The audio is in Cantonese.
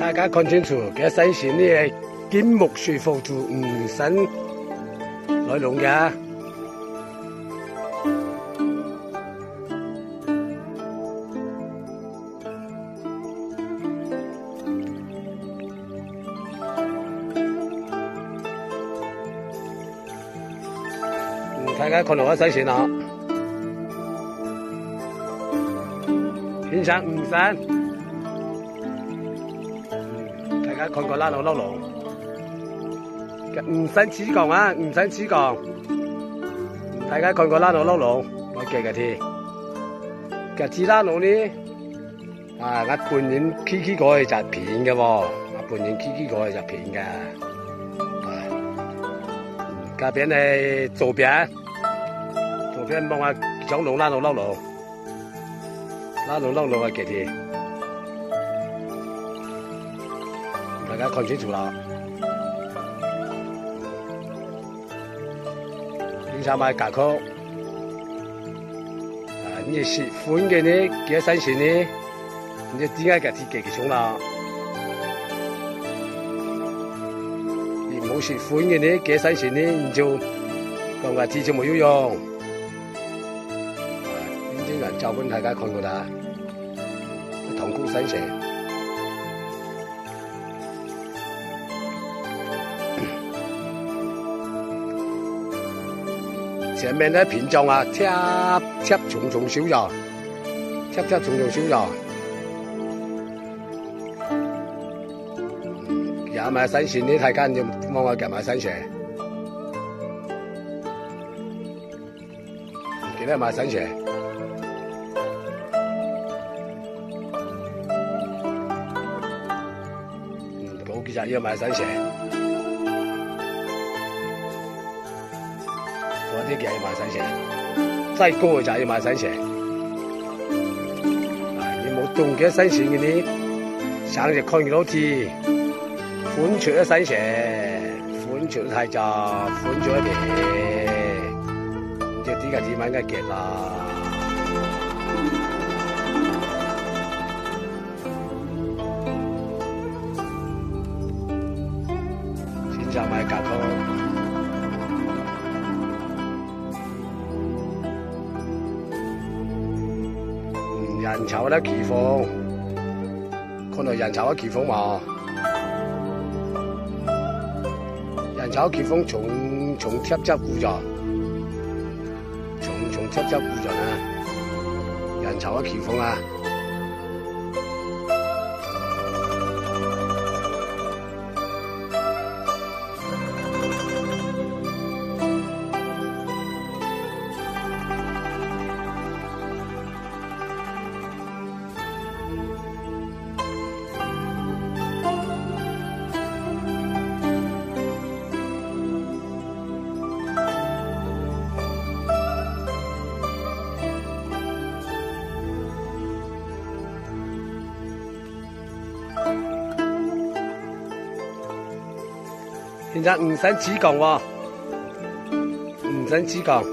大家看清楚，嘅身線呢係金木水火土五神來弄嘅。大家看到我身線啦，獻上五神。大家看過拉路，五神之降啊，五神之降。大家看過拉路，我記嘅添。嘅支拉路呢，啊，我半年 K 過去就片嘅喎，我半年 K 過去就片嘅。嗰邊係左邊望下長龍拉路嘅嘅添。大家看清楚啦，經常買夾曲，你喜歡嘅呢幾新鮮呢，你就點解嘅鐵幾重啦？你冇喜歡嘅呢幾新鮮呢，你就講話鐵就冇有用。呢啲人照本大家看過啦，同股新鮮。前面的品種啊，貼重重小葉，貼重重小葉，也買新鮮的，大家就望我夾買新鮮，記得買新鮮。嗰幾隻要買新鮮。嗰啲嘅要買新鮮，再高就要買新鮮。你冇凍嘅新鮮嘅呢，上就看到啲款出咗新鮮，款出太雜，款咗一啲，即係啲嘅點樣嘅結啦。先就買夾咯。人潮咧奇峰，看到人潮嘅奇峰嘛？人潮奇峰從貼執故咗，從貼執故咗啊！人潮嘅奇峰啊！現在五神之降喎，五神之降。